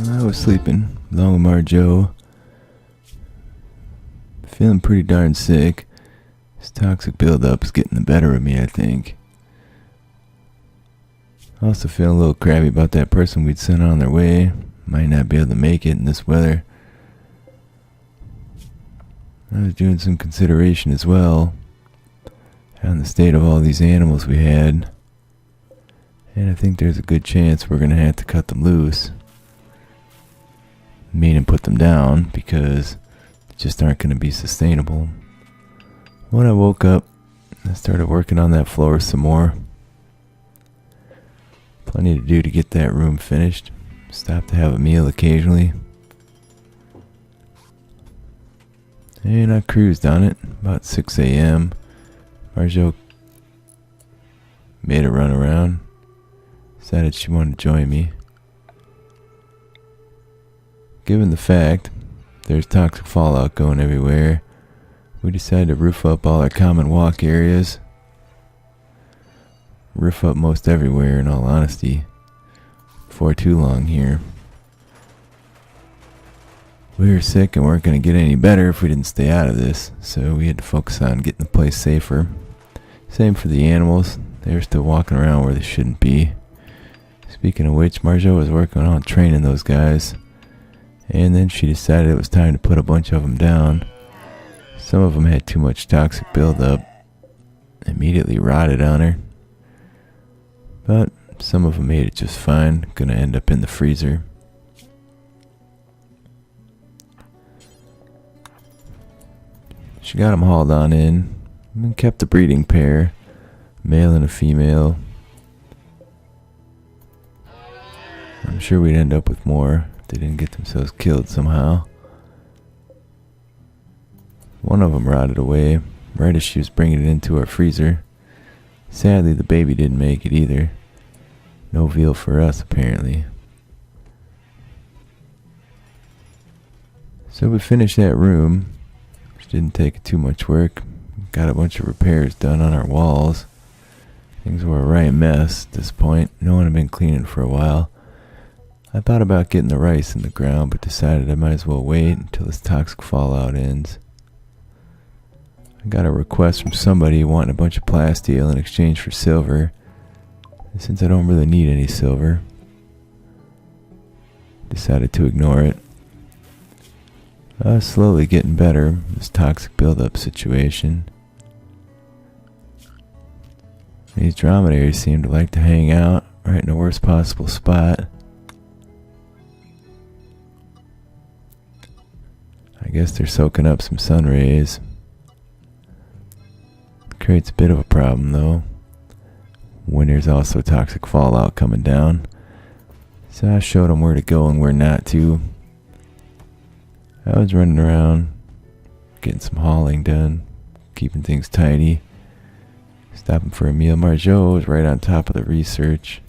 I was sleeping along with Marjo, feeling pretty darn sick. This toxic buildup is getting the better of me, I think. Also feeling a little crabby about that person we'd sent on their way. Might not be able to make it in this weather. I was doing some consideration as well on the state of all these animals we had. And I think there's a good chance we're going to have to cut them loose. Meaning put them down, because they just aren't going to be sustainable. When I woke up, I started working on that floor some more. Plenty to do to get that room finished. Stop to have a meal occasionally. And I cruised on it about 6 a.m. Marjo made a run around. Decided she wanted to join me. Given the fact there's toxic fallout going everywhere, we decided to roof up all our common walk areas. Roof up most everywhere, in all honesty, before too long here. We were sick and weren't going to get any better if we didn't stay out of this, so we had to focus on getting the place safer. Same for the animals. They were still walking around where they shouldn't be. Speaking of which, Marjo was working on training those guys. And then she decided it was time to put a bunch of them down. Some of them had too much toxic buildup. Immediately rotted on her. But some of them made it just fine. Gonna end up in the freezer. She got them hauled on in. And kept the breeding pair. Male and a female. I'm sure we'd end up with more. They didn't get themselves killed somehow. One of them rotted away right as she was bringing it into our freezer. Sadly, the baby didn't make it either. No veal for us, apparently. So we finished that room, which didn't take too much work. Got a bunch of repairs done on our walls. Things were a right mess at this point. No one had been cleaning for a while. I thought about getting the rice in the ground, but decided I might as well wait until this toxic fallout ends. I got a request from somebody wanting a bunch of plasteel in exchange for silver. And since I don't really need any silver, decided to ignore it. I was slowly getting better, this toxic buildup situation. These dromedaries seem to like to hang out right in the worst possible spot. I guess they're soaking up some sun rays. Creates a bit of a problem though, when there's also toxic fallout coming down. So I showed them where to go and where not to. I was running around, getting some hauling done, keeping things tidy, stopping for a meal. Marjo was right on top of the research.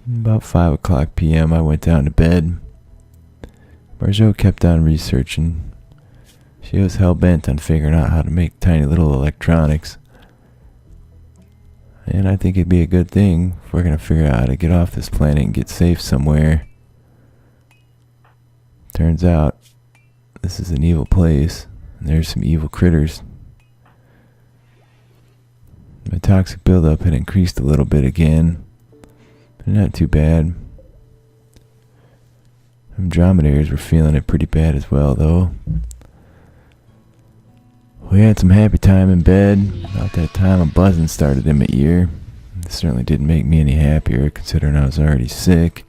About 5 o'clock p.m. I went down to bed. Marjo kept on researching. She was hell-bent on figuring out how to make tiny little electronics. And I think it'd be a good thing if we're going to figure out how to get off this planet and get safe somewhere. Turns out, this is an evil place, and there's some evil critters. My toxic buildup had increased a little bit again, but not too bad. Them dromedaries were feeling it pretty bad as well, though. We had some happy time in bed. About that time, a buzzing started in my ear. It certainly didn't make me any happier, considering I was already sick.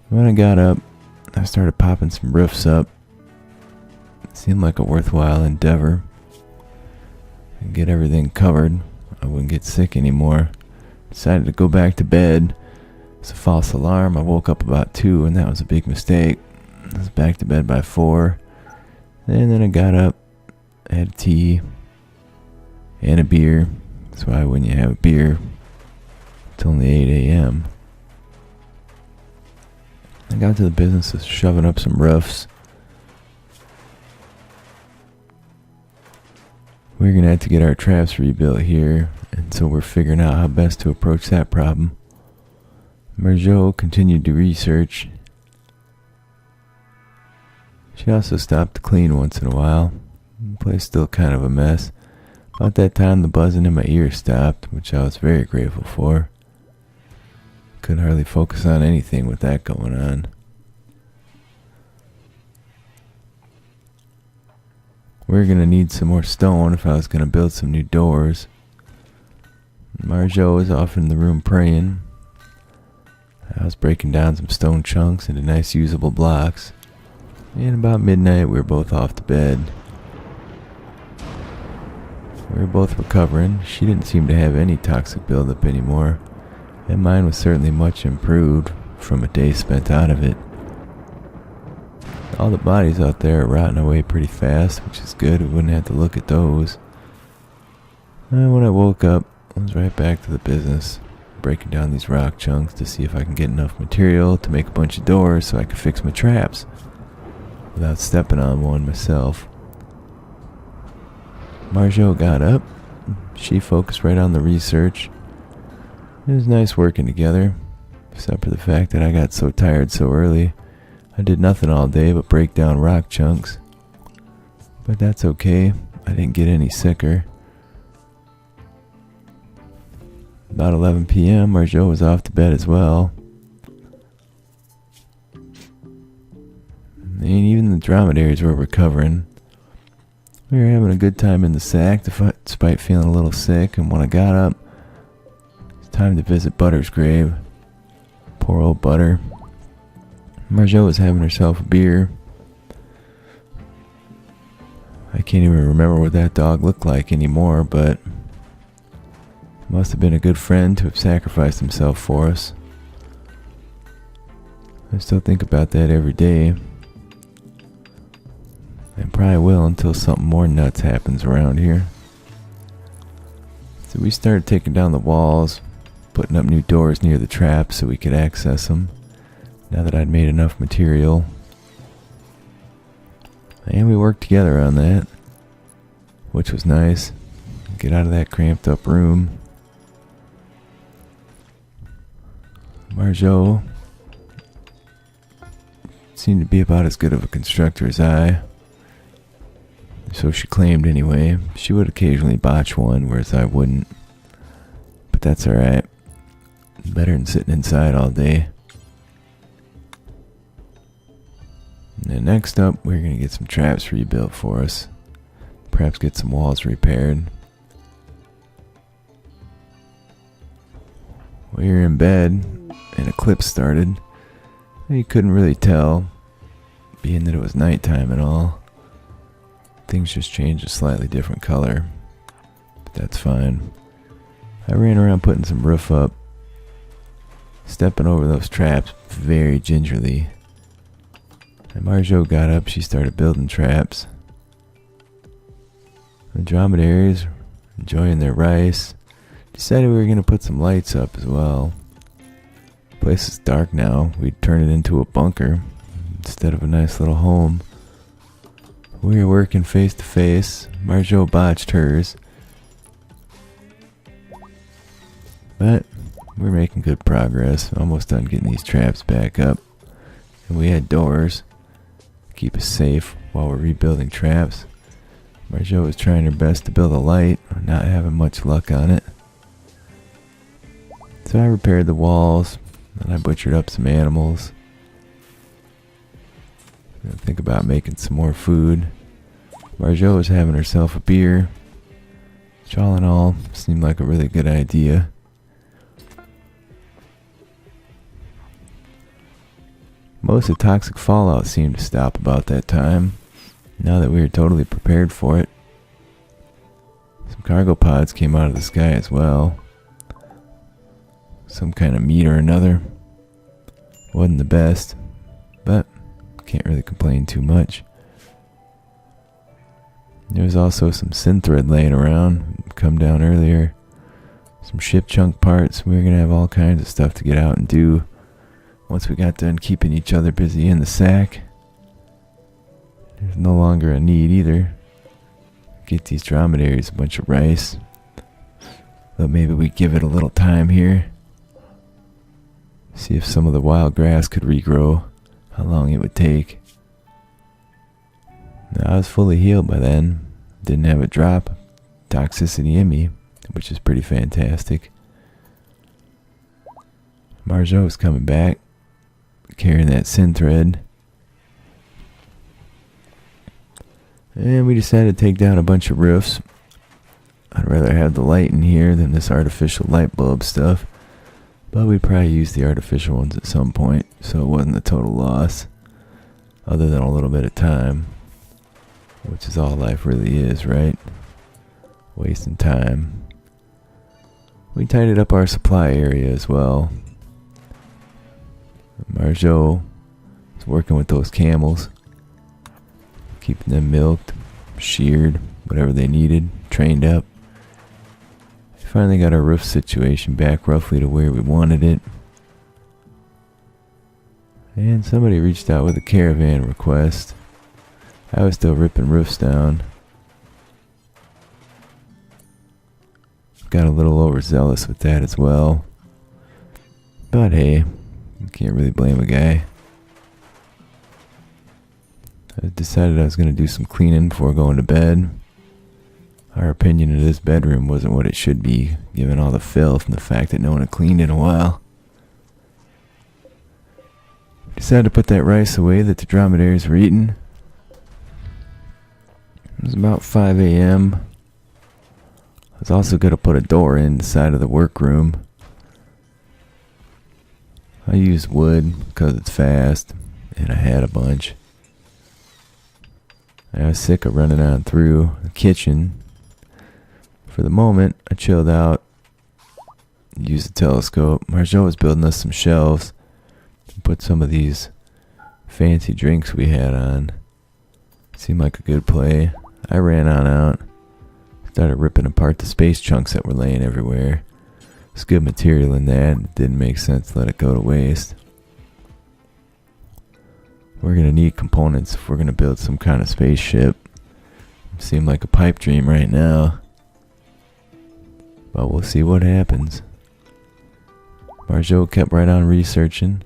When I got up, I started popping some roofs up. It seemed like a worthwhile endeavor. I'd get everything covered. I wouldn't get sick anymore. Decided to go back to bed. It's a false alarm. I woke up about 2, and that was a big mistake. I was back to bed by 4. And then I got up, had tea, and a beer. That's why when you have a beer, it's only 8 a.m. I got to the business of shoving up some roofs. We're going to have to get our traps rebuilt here, and so we're figuring out how best to approach that problem. Marjo continued to research. She also stopped to clean once in a while. The place still kind of a mess. About that time, the buzzing in my ear stopped, which I was very grateful for. Couldn't hardly focus on anything with that going on. We're gonna need some more stone if I was gonna build some new doors. Marjo was off in the room praying. I was breaking down some stone chunks into nice usable blocks. And about midnight, we were both off to bed. We were both recovering. She didn't seem to have any toxic buildup anymore, and mine was certainly much improved from a day spent out of it. All the bodies out there are rotting away pretty fast, which is good. We wouldn't have to look at those. And when I woke up, I was right back to the business, breaking down these rock chunks to see if I can get enough material to make a bunch of doors so I could fix my traps without stepping on one myself. Marjo got up. She focused right on the research. It was nice working together, except for the fact that I got so tired so early. I did nothing all day but break down rock chunks. But that's okay. I didn't get any sicker. About 11 p.m., Marjo was off to bed as well. And even the dromedaries were recovering. We were having a good time in the sack despite feeling a little sick, and when I got up, it was time to visit Butter's grave. Poor old Butter. Marjo was having herself a beer. I can't even remember what that dog looked like anymore, but must have been a good friend to have sacrificed himself for us. I still think about that every day. And probably will until something more nuts happens around here. So we started taking down the walls, putting up new doors near the traps so we could access them, now that I'd made enough material. And we worked together on that, which was nice. Get out of that cramped up room. Marjo seemed to be about as good of a constructor as I. So she claimed anyway. She would occasionally botch one, whereas I wouldn't. But that's alright. Better than sitting inside all day. And next up, we're going to get some traps rebuilt for us. Perhaps get some walls repaired. We were in bed, and a clip started. You couldn't really tell, being that it was nighttime and all. Things just changed a slightly different color, but that's fine. I ran around putting some roof up, stepping over those traps very gingerly. And Marjo got up, she started building traps. The dromedaries, enjoying their rice, decided we were going to put some lights up as well. The place is dark now. We'd turn it into a bunker instead of a nice little home. We were working face to face. Marjo botched hers. But we're making good progress. Almost done getting these traps back up. And we had doors to keep us safe while we're rebuilding traps. Marjo was trying her best to build a light, not having much luck on it. So I repaired the walls, and I butchered up some animals. I'm gonna think about making some more food. Marjo was having herself a beer, which all in all seemed like a really good idea. Most of the toxic fallout seemed to stop about that time, now that we were totally prepared for it. Some cargo pods came out of the sky as well. Some kind of meat or another. Wasn't the best, but can't really complain too much. There was also some synthread laying around, come down earlier. Some ship chunk parts. We were going to have all kinds of stuff to get out and do once we got done keeping each other busy in the sack. There's no longer a need either. Get these dromedaries a bunch of rice. But maybe we give it a little time here. See if some of the wild grass could regrow, how long it would take. Now, I was fully healed by then. Didn't have a drop toxicity in me, which is pretty fantastic. Marjo was coming back, carrying that sin thread. And we decided to take down a bunch of roofs. I'd rather have the light in here than this artificial light bulb stuff. But we'd probably use the artificial ones at some point, so it wasn't a total loss. Other than a little bit of time. Which is all life really is, right? Wasting time. We tidied up our supply area as well. Marjo was working with those camels. Keeping them milked, sheared, whatever they needed, trained up. We finally got our roof situation back roughly to where we wanted it. And somebody reached out with a caravan request. I was still ripping roofs down. Got a little overzealous with that as well. But hey, you can't really blame a guy. I decided I was going to do some cleaning before going to bed. Our opinion of this bedroom wasn't what it should be, given all the filth and the fact that no one had cleaned in a while. Decided to put that rice away that the dromedaries were eating. It was about 5 a.m. I was also going to put a door in the side of the workroom. I used wood because it's fast, and I had a bunch. I was sick of running on through the kitchen. For the moment, I chilled out, used the telescope. Marjo was building us some shelves to put some of these fancy drinks we had on. Seemed like a good play. I ran on out, started ripping apart the space chunks that were laying everywhere. There's good material in that. It didn't make sense to let it go to waste. We're going to need components if we're going to build some kind of spaceship. Seemed like a pipe dream right now. But we'll see what happens. Marjo kept right on researching.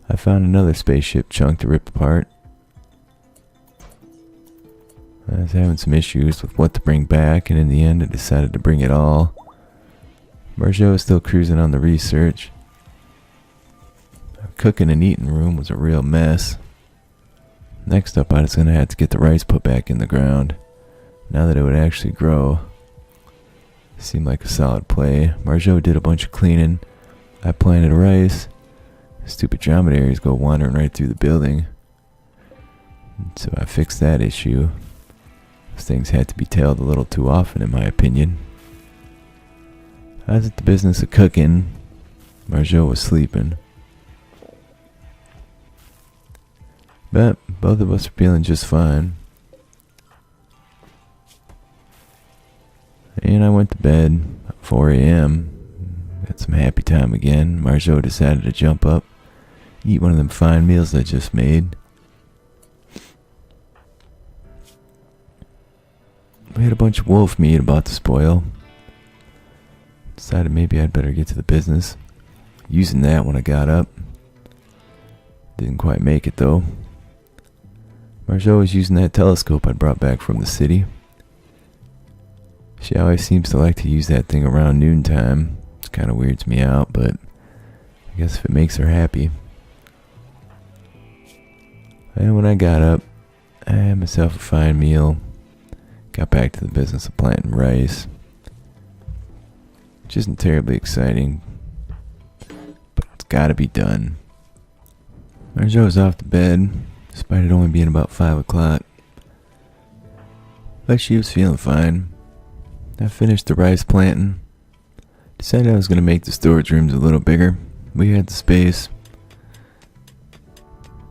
I found another spaceship chunk to rip apart. I was having some issues with what to bring back, and in the end I decided to bring it all. Marjo was still cruising on the research. Our cooking and eating room was a real mess. Next up, I was going to have to get the rice put back in the ground. Now that it would actually grow. Seemed like a solid play. Marjo did a bunch of cleaning. I planted rice. Stupid dromedaries go wandering right through the building. So I fixed that issue. Those things had to be tailed a little too often, in my opinion. I was at the business of cooking. Marjo was sleeping. But both of us are feeling just fine. And I went to bed at 4 a.m. Got some happy time again. Marjo decided to jump up, eat one of them fine meals I just made. We had a bunch of wolf meat about to spoil. Decided maybe I'd better get to the business. Using that when I got up. Didn't quite make it though. Marjo was using that telescope I brought back from the city. She always seems to like to use that thing around noontime. It kind of weirds me out, but I guess if it makes her happy. And when I got up, I had myself a fine meal. Got back to the business of planting rice. Which isn't terribly exciting, but it's gotta be done. Marjo was off to bed, despite it only being about 5 o'clock. But she was feeling fine. I finished the rice planting. Decided I was going to make the storage rooms a little bigger. We had the space.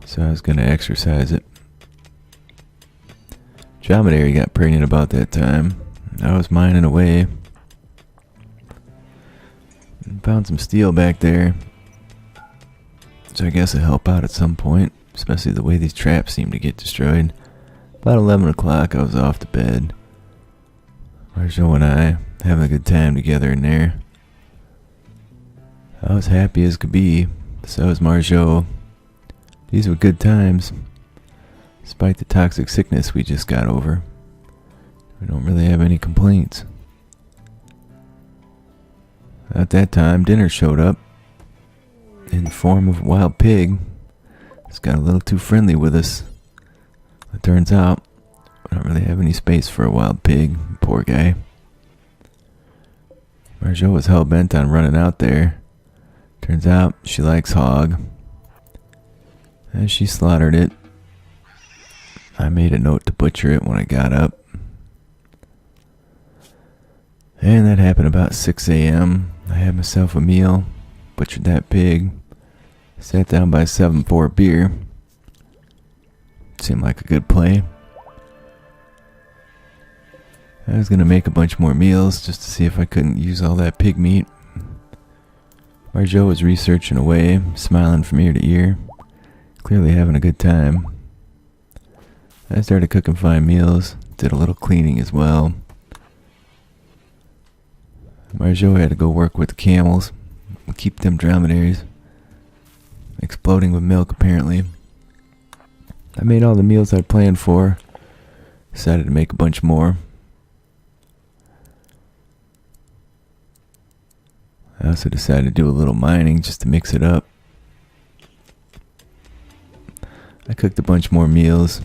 So I was going to exercise it. Dromedary got pregnant about that time. I was mining away. And found some steel back there. So I guess it'll help out at some point. Especially the way these traps seem to get destroyed. About 11 o'clock I was off to bed. Marjo and I having a good time together in there. I was happy as could be. So is Marjo. These were good times. Despite the toxic sickness we just got over, we don't really have any complaints. At that time, dinner showed up in the form of a wild pig. It's got a little too friendly with us. It turns out we don't really have any space for a wild pig. Poor guy. Marjo was hell-bent on running out there. Turns out she likes hog. As she slaughtered it, I made a note to butcher it when I got up. And that happened about 6 a.m. I had myself a meal, butchered that pig, sat down by 7 for a beer. Seemed like a good play. I was going to make a bunch more meals just to see if I couldn't use all that pig meat. Marjo was researching away, smiling from ear to ear, clearly having a good time. I started cooking fine meals, did a little cleaning as well. Marjo had to go work with the camels, keep them dromedaries, exploding with milk apparently. I made all the meals I'd planned for, decided to make a bunch more. I also decided to do a little mining just to mix it up. I cooked a bunch more meals.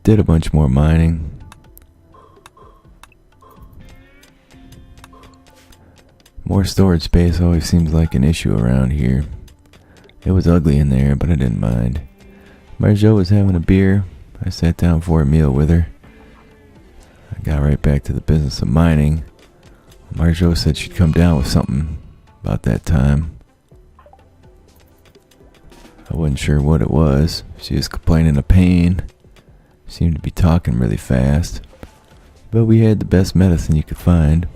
Did a bunch more mining. More storage space always seems like an issue around here. It was ugly in there, but I didn't mind. Marjo was having a beer. I sat down for a meal with her. I got right back to the business of mining. Marjo said she'd come down with something about that time. I wasn't sure what it was. She was complaining of pain. Seemed to be talking really fast. But we had the best medicine you could find.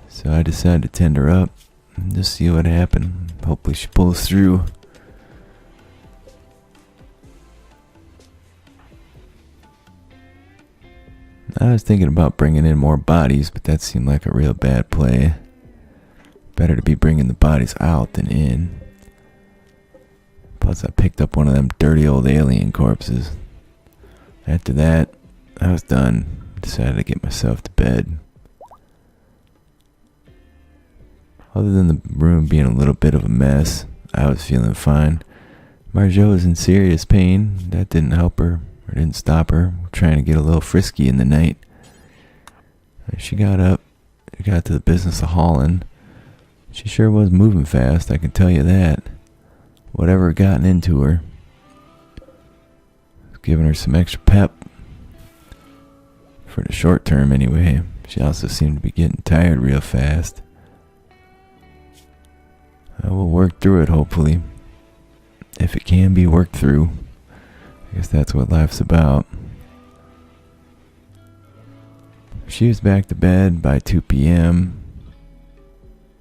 So I decided to tend her up and just see what happened. Hopefully she pulls through. I was thinking about bringing in more bodies, but that seemed like a real bad play. Better to be bringing the bodies out than in. Plus I picked up one of them dirty old alien corpses. After that, I was done. Decided to get myself to bed. Other than the room being a little bit of a mess, I was feeling fine. Marjo was in serious pain. That didn't help her, or didn't stop her. Trying to get a little frisky in the night. She got up, got to the business of hauling. She sure was moving fast, I can tell you that. Whatever had gotten into her. Giving her some extra pep. For the short term anyway. She also seemed to be getting tired real fast. I will work through it, hopefully. If it can be worked through. I guess that's what life's about. She was back to bed by 2 p.m.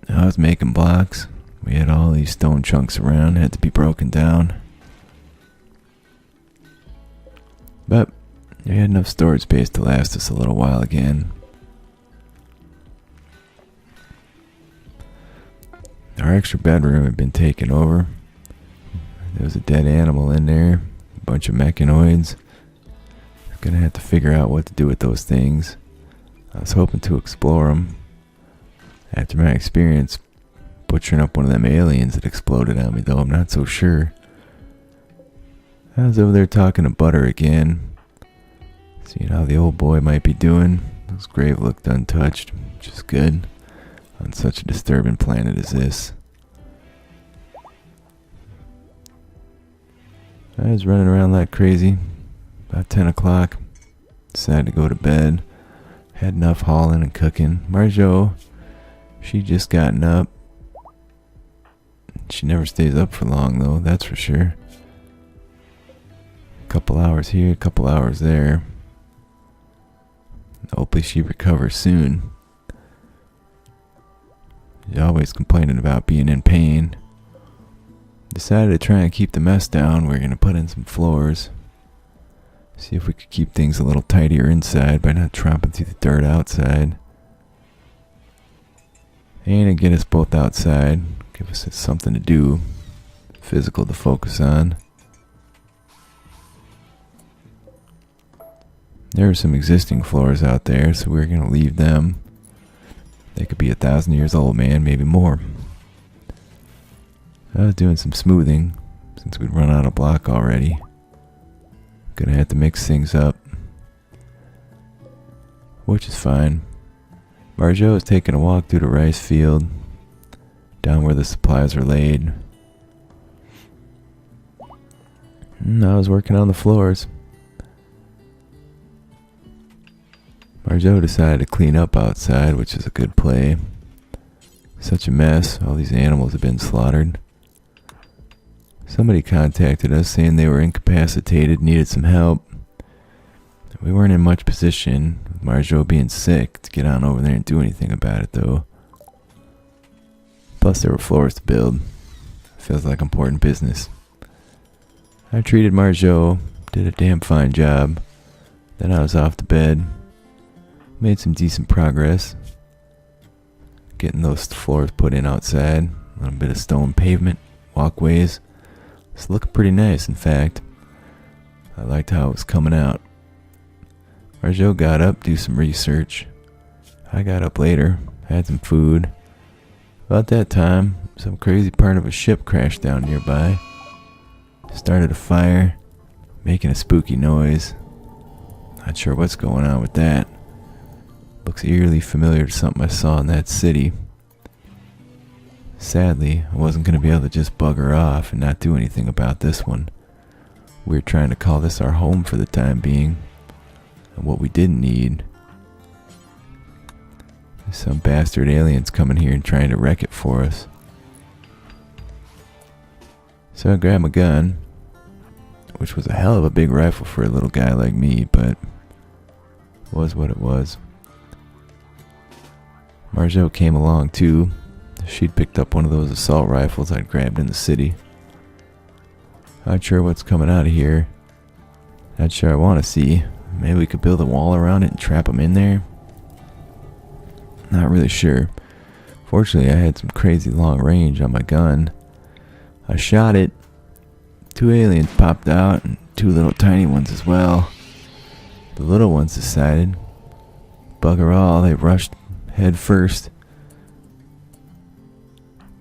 I was making blocks. We had all these stone chunks around, had to be broken down. But we had enough storage space to last us a little while again. Our extra bedroom had been taken over. There was a dead animal in there, a bunch of mechanoids. Gonna have to figure out what to do with those things. I was hoping to explore them. After my experience butchering up one of them aliens that exploded on me, though, I'm not so sure. I was over there talking to Butter again, seeing how the old boy might be doing. His grave looked untouched, which is good on such a disturbing planet as this. I was running around like crazy. About 10 o'clock, decided to go to bed. Had enough hauling and cooking. Marjo, she just gotten up. She never stays up for long though, that's for sure. A couple hours here, a couple hours there. Hopefully she recovers soon. She's always complaining about being in pain. Decided to try and keep the mess down. We're gonna put in some floors. See if we could keep things a little tidier inside by not tromping through the dirt outside. And to get us both outside, give us something to do, physical to focus on. There are some existing floors out there, so we're going to leave them. They could be 1,000 years old, man, maybe more. I was doing some smoothing, since we'd run out of block already. Gonna have to mix things up, which is fine. Marjo is taking a walk through the rice field, down where the supplies are laid. And I was working on the floors. Marjo decided to clean up outside, which is a good play. Such a mess, all these animals have been slaughtered. Somebody contacted us saying they were incapacitated, needed some help. We weren't in much position, with Marjo being sick, to get on over there and do anything about it though. Plus there were floors to build. Feels like important business. I treated Marjo, did a damn fine job. Then I was off to bed. Made some decent progress. Getting those floors put in outside. A little bit of stone pavement, walkways. It's looking pretty nice, in fact. I liked how it was coming out. Marjo got up, do some research. I got up later, had some food. About that time, some crazy part of a ship crashed down nearby. Started a fire, making a spooky noise. Not sure what's going on with that. Looks eerily familiar to something I saw in that city. Sadly, I wasn't going to be able to just bugger off and not do anything about this one. We were trying to call this our home for the time being. And what we didn't need is some bastard aliens coming here and trying to wreck it for us. So I grabbed my gun, which was a hell of a big rifle for a little guy like me, but it was what it was. Marjo came along too. She'd picked up one of those assault rifles I'd grabbed in the city. Not sure what's coming out of here. Not sure I want to see. Maybe we could build a wall around it and trap them in there. Not really sure. Fortunately, I had some crazy long range on my gun. I shot it. 2 aliens popped out and 2 little tiny ones as well. The little ones decided, bugger all, they rushed head first,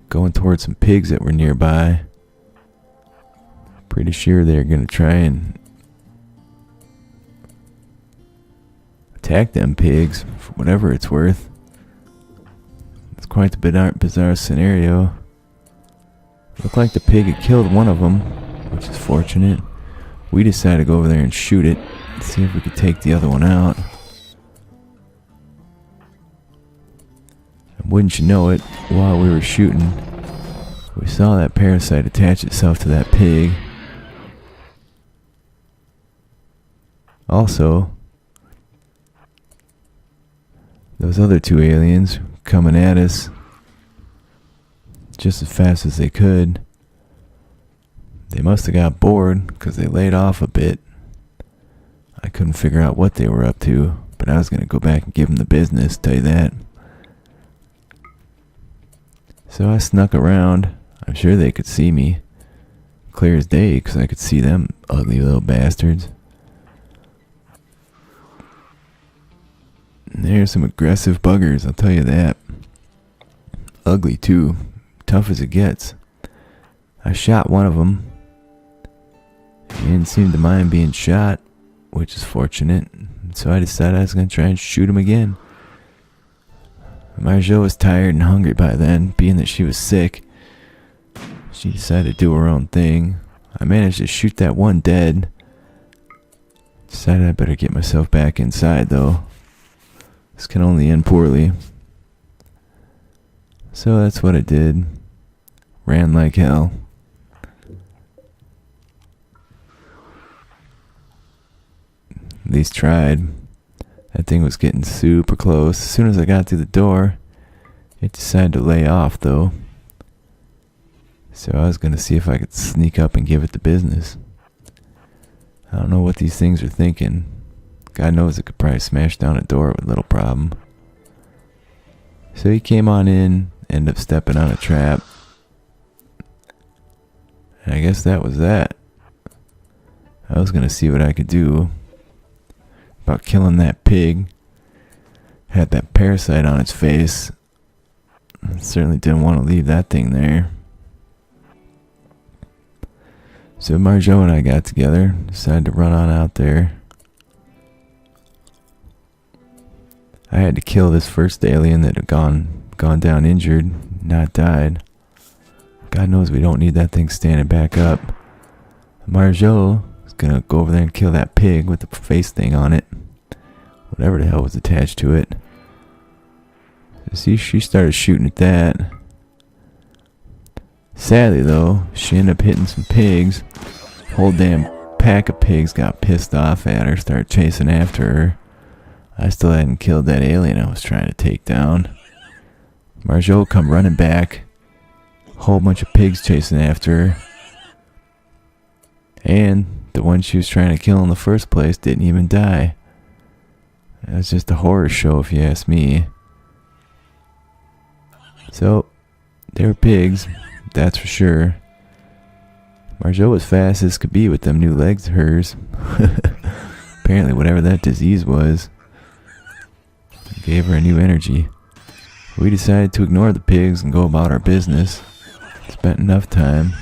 going towards some pigs that were nearby. Pretty sure they're gonna try and attack them pigs for whatever it's worth. It's quite the bizarre scenario. Looked like the pig had killed one of them, which is fortunate. We decided to go over there and shoot it, see if we could take the other one out. And wouldn't you know it, while we were shooting, we saw that parasite attach itself to that pig. Also, those other 2 aliens coming at us just as fast as they could. They must have got bored because they laid off a bit. I couldn't figure out what they were up to, but I was going to go back and give them the business, tell you that. So I snuck around. I'm sure they could see me. Clear as day because I could see them ugly little bastards. And there's some aggressive buggers, I'll tell you that. Ugly too. Tough as it gets. I shot one of them. He didn't seem to mind being shot, which is fortunate. So I decided I was going to try and shoot him again. Marjo was tired and hungry by then, being that she was sick. She decided to do her own thing. I managed to shoot that one dead. Decided I better get myself back inside though. This can only end poorly. So that's what I did. Ran like hell. At least tried. That thing was getting super close. As soon as I got through the door, it decided to lay off though. So I was going to see if I could sneak up and give it the business. I don't know what these things are thinking. God knows it could probably smash down a door with little problem. So he came on in end up stepping on a trap. And I guess that was that. I was gonna see what I could do about killing that pig. Had that parasite on its face. I certainly didn't want to leave that thing there. So Marjo and I got together, decided to run on out there. I had to kill this first alien that had gone down injured, not died. God knows we don't need that thing standing back up. Marjo is gonna go over there and kill that pig with the face thing on it. Whatever the hell was attached to it. See, she started shooting at that. Sadly though, she ended up hitting some pigs. Whole damn pack of pigs got pissed off at her, started chasing after her. I still hadn't killed that alien I was trying to take down. Marjo come running back. Whole bunch of pigs chasing after her. And the one she was trying to kill in the first place didn't even die. It was just a horror show if you ask me. So, they were pigs, that's for sure. Marjo was fast as could be with them new legs of hers. Apparently whatever that disease was gave her a new energy. We decided to ignore the pigs and go about our business. Spent enough time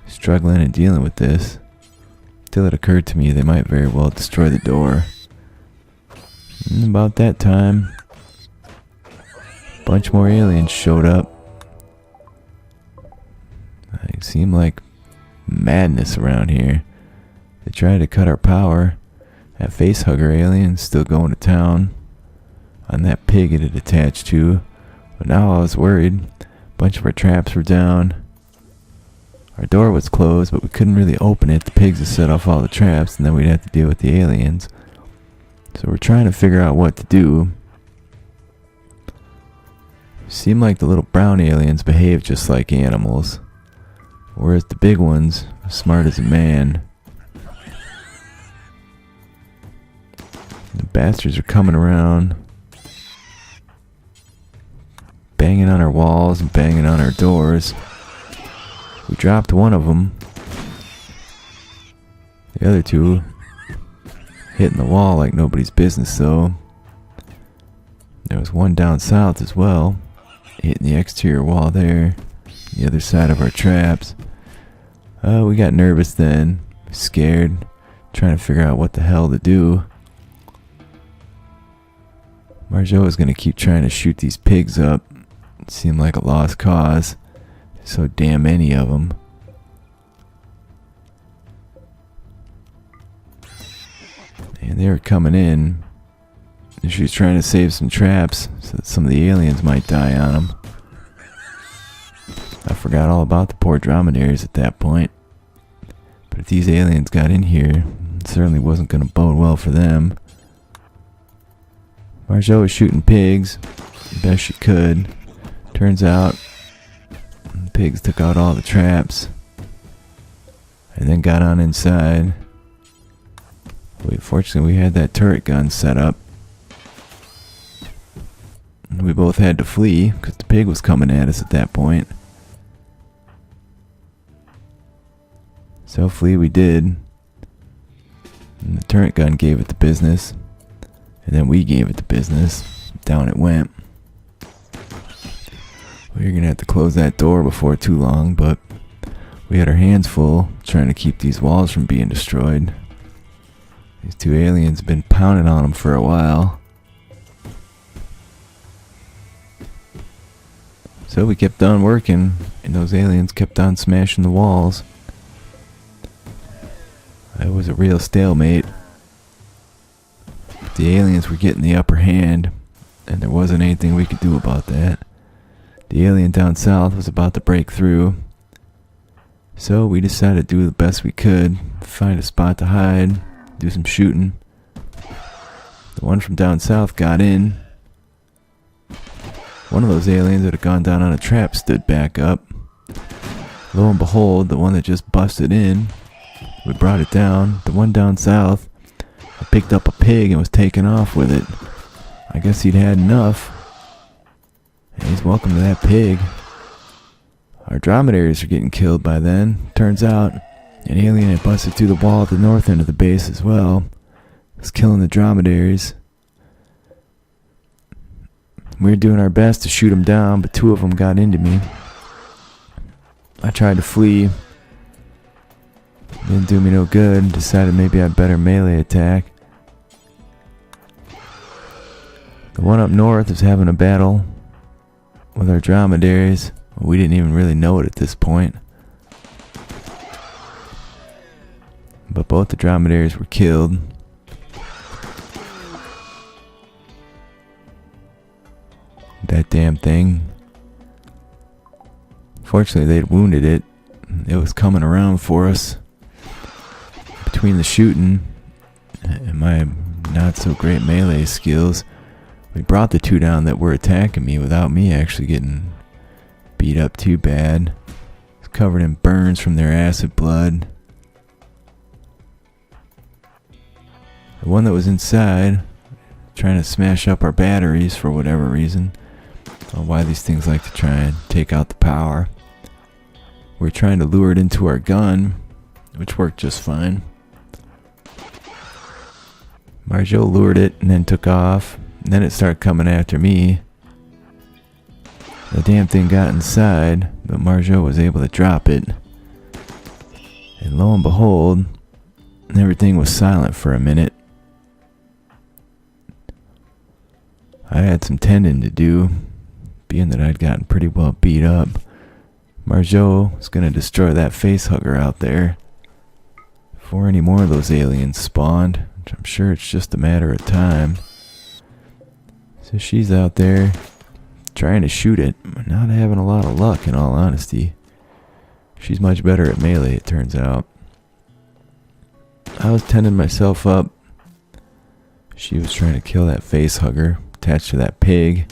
struggling and dealing with this till it occurred to me they might very well destroy the door. And about that time, a bunch more aliens showed up. It seemed like madness around here. They tried to cut our power. That facehugger alien still going to town on that pig it had attached to. But now I was worried. A bunch of our traps were down. Our door was closed, but we couldn't really open it. The pigs had set off all the traps, and then we'd have to deal with the aliens. So we're trying to figure out what to do. Seemed like the little brown aliens behaved just like animals, whereas the big ones are smart as a man. The bastards are coming around, banging on our walls and banging on our doors. We dropped one of them. The other two hitting the wall like nobody's business though. There was one down south as well, hitting the exterior wall there, the other side of our traps. We got nervous then, scared, trying to figure out what the hell to do. Marjo was going to keep trying to shoot these pigs up. It seemed like a lost cause. So damn many of them. And they were coming in. And she was trying to save some traps so that some of the aliens might die on them. I forgot all about the poor dromedaries at that point. But if these aliens got in here, it certainly wasn't going to bode well for them. Marjo was shooting pigs the best she could. Turns out the pigs took out all the traps and then got on inside. Fortunately, we had that turret gun set up. We both had to flee because the pig was coming at us at that point. So flee we did. And the turret gun gave it the business. And then we gave it the business. Down it went. We were going to have to close that door before too long, but we had our hands full trying to keep these walls from being destroyed. These two aliens have been pounding on them for a while. So we kept on working, and those aliens kept on smashing the walls. It was a real stalemate. The aliens were getting the upper hand, and there wasn't anything we could do about that. The alien down south was about to break through, so we decided to do the best we could, find a spot to hide, do some shooting. The one from down south got in. One of those aliens that had gone down on a trap stood back up. Lo and behold, the one that just busted in, we brought it down. The one down south picked up a pig and was taking off with it. I guess he'd had enough. And he's welcome to that pig. Our dromedaries are getting killed by then. Turns out, an alien had busted through the wall at the north end of the base as well. Was killing the dromedaries. We were doing our best to shoot them down, but 2 of them got into me. I tried to flee. Didn't do me no good. Decided maybe I'd better melee attack. The one up north is having a battle with our dromedaries. We didn't even really know it at this point. But both the dromedaries were killed. That damn thing. Fortunately, they'd wounded it. It was coming around for us. Between the shooting and my not so great melee skills, we brought the 2 down that were attacking me without me actually getting beat up too bad. It's covered in burns from their acid blood. The one that was inside, trying to smash up our batteries for whatever reason. I don't know why these things like to try and take out the power. We're trying to lure it into our gun, which worked just fine. Marjo lured it and then took off. And then it started coming after me. The damn thing got inside, but Marjo was able to drop it. And lo and behold, everything was silent for a minute. I had some tending to do, being that I'd gotten pretty well beat up. Marjo was going to destroy that face hugger out there before any more of those aliens spawned, which I'm sure it's just a matter of time. So she's out there trying to shoot it, not having a lot of luck in all honesty. She's much better at melee, it turns out. I was tending myself up. She was trying to kill that face hugger attached to that pig.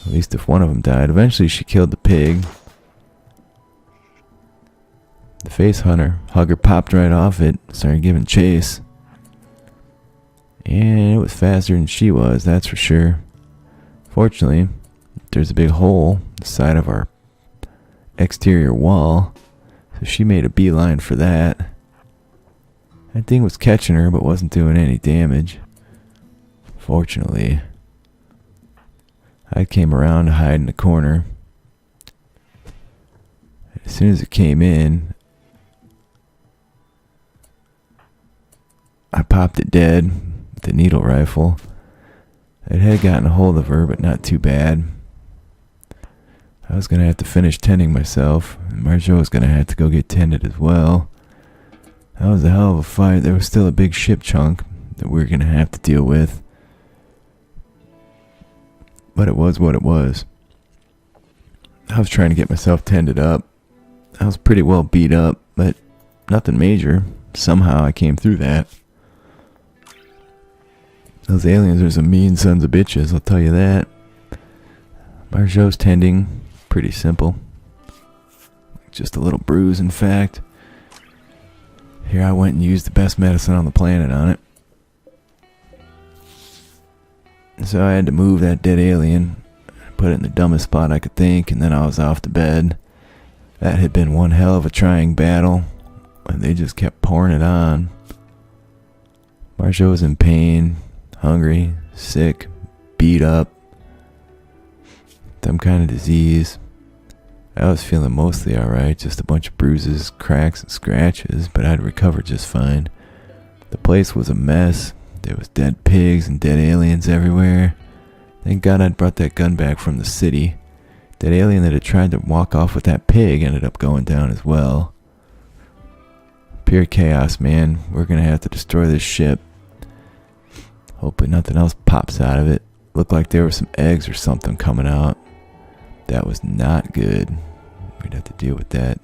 At least if one of them died. Eventually she killed the pig. The face hugger popped right off it, started giving chase. And it was faster than she was, that's for sure. Fortunately, there's a big hole in the side of our exterior wall, so she made a beeline for that. That thing was catching her, but wasn't doing any damage. Fortunately, I came around to hide in the corner. As soon as it came in, I popped it dead with the needle rifle. It had gotten a hold of her, but not too bad. I was going to have to finish tending myself, and Marjo was going to have to go get tended as well. That was a hell of a fight. There was still a big ship chunk that we were going to have to deal with. But it was what it was. I was trying to get myself tended up. I was pretty well beat up, but nothing major. Somehow I came through that. Those aliens are some mean sons of bitches, I'll tell you that. Marjo's tending, pretty simple. Just a little bruise, in fact. Here I went and used the best medicine on the planet on it. So I had to move that dead alien, put it in the dumbest spot I could think, and then I was off to bed. That had been one hell of a trying battle, and they just kept pouring it on. Marjo was in pain, hungry, sick, beat up, some kind of disease. I was feeling mostly alright, just a bunch of bruises, cracks, and scratches, but I'd recovered just fine. The place was a mess. There was dead pigs and dead aliens everywhere. Thank God I'd brought that gun back from the city. That alien that had tried to walk off with that pig ended up going down as well. Pure chaos, man. We're gonna have to destroy this ship. Hopefully nothing else pops out of it. Looked like there were some eggs or something coming out. That was not good. We'd have to deal with that.